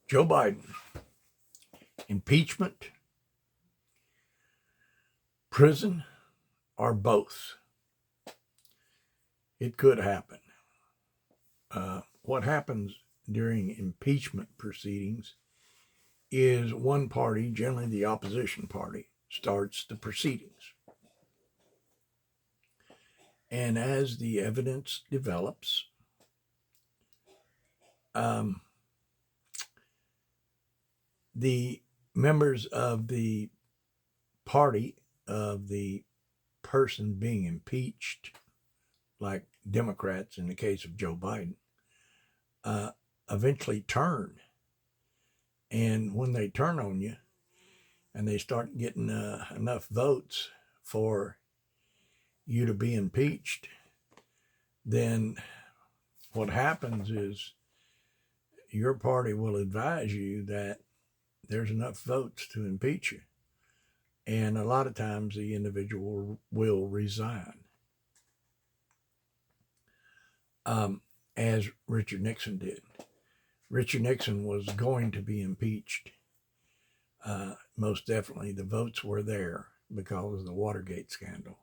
Joe Biden, impeachment, prison, or both. It could happen. What happens during impeachment proceedings is one party, generally the opposition party, starts the proceedings. And as the evidence develops, the members of the party of the person being impeached, like Democrats in the case of Joe Biden, eventually turn. And when they turn on you and they start getting enough votes for you to be impeached, then what happens is your party will advise you that there's enough votes to impeach you. And a lot of times the individual will resign. As Richard Nixon did. Richard Nixon was going to be impeached. Most definitely, the votes were there because of the Watergate scandal.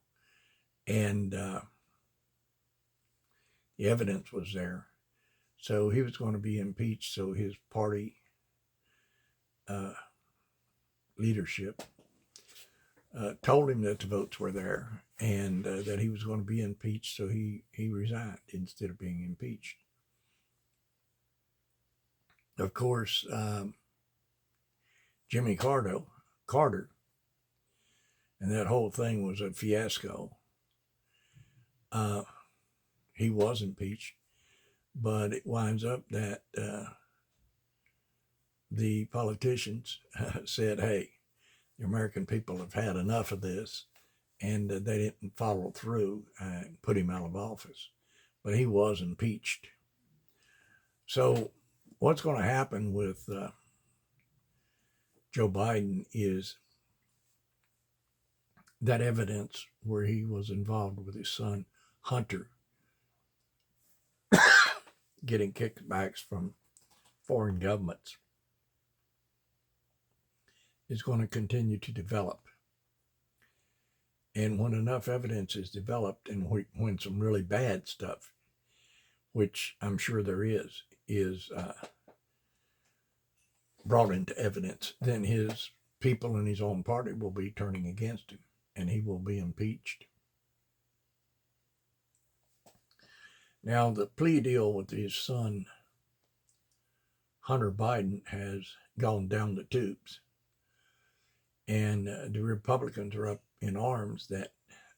And the evidence was there. So he was going to be impeached. So his party leadership told him that the votes were there and that he was going to be impeached. So he resigned instead of being impeached. Of course, Jimmy Carter, and that whole thing was a fiasco. He was impeached, but it winds up that the politicians said, hey, the American people have had enough of this, and they didn't follow through and put him out of office. But he was impeached. So what's going to happen with Joe Biden is that evidence where he was involved with his son, Hunter, getting kickbacks from foreign governments is going to continue to develop. And when enough evidence is developed and when some really bad stuff, which I'm sure there is brought into evidence, then his people in his own party will be turning against him and he will be impeached. Now, the plea deal with his son, Hunter Biden, has gone down the tubes. And the Republicans are up in arms that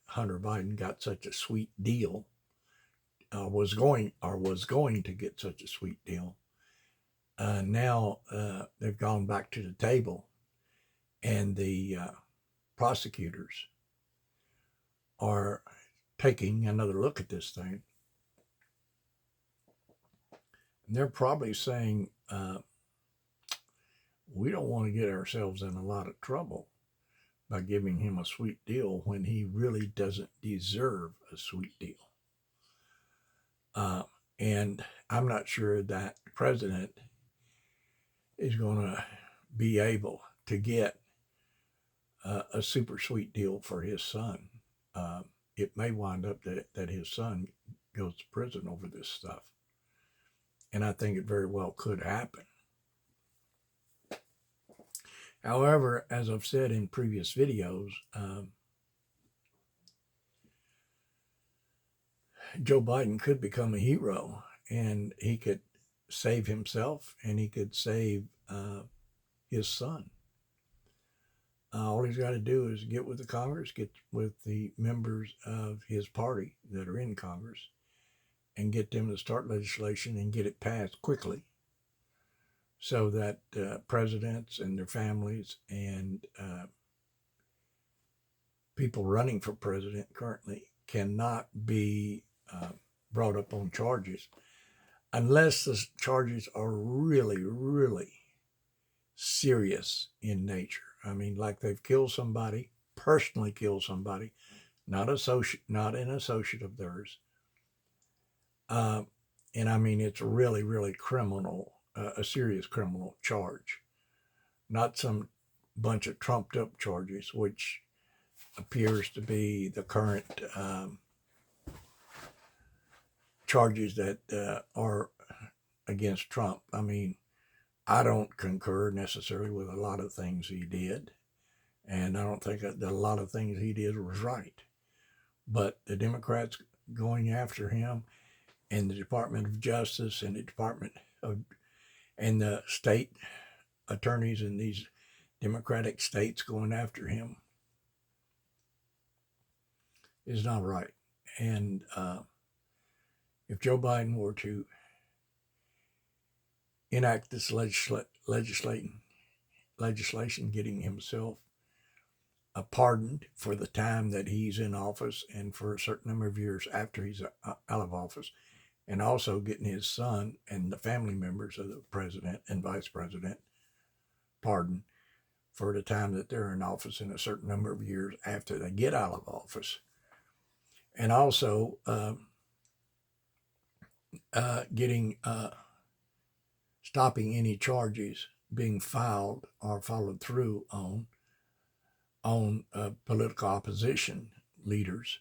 Hunter Biden got such a sweet deal, was going to get such a sweet deal. Now they've gone back to the table, and the prosecutors are taking another look at this thing. And they're probably saying, we don't want to get ourselves in a lot of trouble by giving him a sweet deal when he really doesn't deserve a sweet deal. And I'm not sure that the president is going to be able to get a super sweet deal for his son. It may wind up that his son goes to prison over this stuff. And I think it very well could happen. However, as I've said in previous videos, Joe Biden could become a hero, and he could save himself and he could save his son. All he's got to do is get with the Congress, get with the members of his party that are in Congress, and get them to start legislation and get it passed quickly so that presidents and their families and people running for president currently cannot be brought up on charges unless the charges are really, really serious in nature. I mean, like they've killed somebody, personally killed somebody, not an associate of theirs. And I mean, it's really, really criminal a serious criminal charge, not some bunch of trumped up charges, which appears to be the current charges that are against Trump. I mean, I don't concur necessarily with a lot of things he did, and I don't think that a lot of things he did was right. But the Democrats going after him, and the Department of Justice, and the Department of, and the state attorneys in these Democratic states going after him, is not right. And if Joe Biden were to enact this legislation, getting himself pardoned for the time that he's in office and for a certain number of years after he's out of office, and also getting his son and the family members of the president and vice president pardoned for the time that they're in office and a certain number of years after they get out of office. And also stopping any charges being filed or followed through on political opposition leaders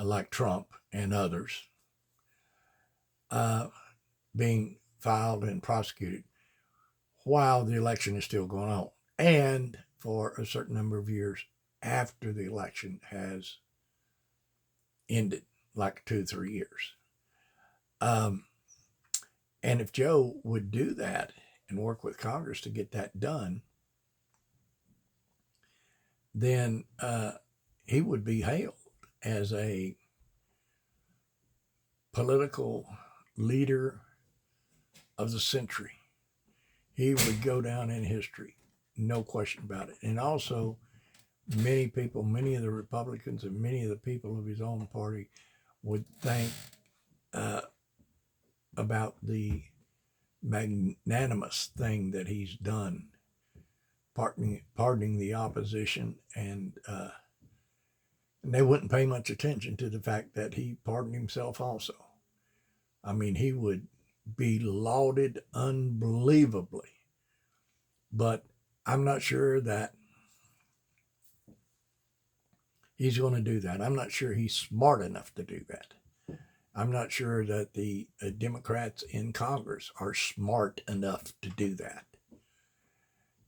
like Trump and others being filed and prosecuted while the election is still going on, and for a certain number of years after the election has ended, like 2-3 years. And if Joe would do that and work with Congress to get that done, then he would be hailed as a political leader of the century. He would go down in history, no question about it. And also, many people, many of the Republicans and many of the people of his own party would think about the magnanimous thing that he's done, pardoning the opposition, and they wouldn't pay much attention to the fact that he pardoned himself also. I mean, he would be lauded unbelievably, but I'm not sure that he's going to do that. I'm not sure he's smart enough to do that. I'm not sure that the Democrats in Congress are smart enough to do that.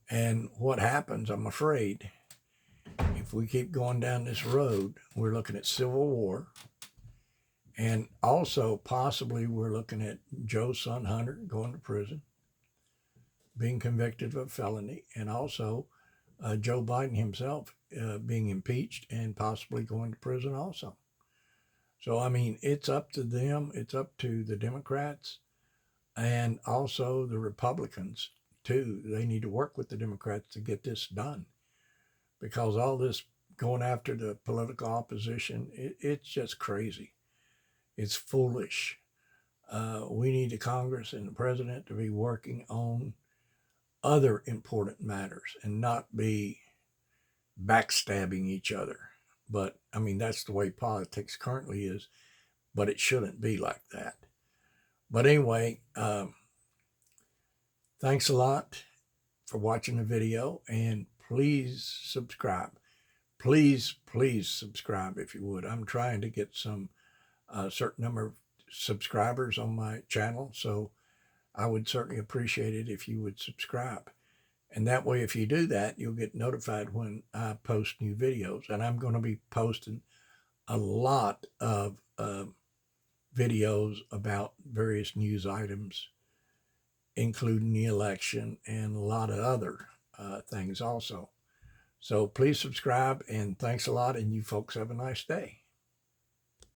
And what happens, I'm afraid, if we keep going down this road, we're looking at civil war. And also, possibly, we're looking at Joe's son, Hunter, going to prison, being convicted of a felony, and also Joe Biden himself being impeached and possibly going to prison also. So, I mean, it's up to them. It's up to the Democrats and also the Republicans, too. They need to work with the Democrats to get this done, because all this going after the political opposition, it's just crazy. It's foolish. We need the Congress and the president to be working on other important matters and not be backstabbing each other. But, I mean, that's the way politics currently is, but it shouldn't be like that. But anyway, thanks a lot for watching the video, and please subscribe. Please subscribe if you would. I'm trying to get some certain number of subscribers on my channel, so I would certainly appreciate it if you would subscribe. And that way, if you do that, you'll get notified when I post new videos. And I'm going to be posting a lot of videos about various news items, including the election and a lot of other things also. So please subscribe, and thanks a lot, and you folks have a nice day.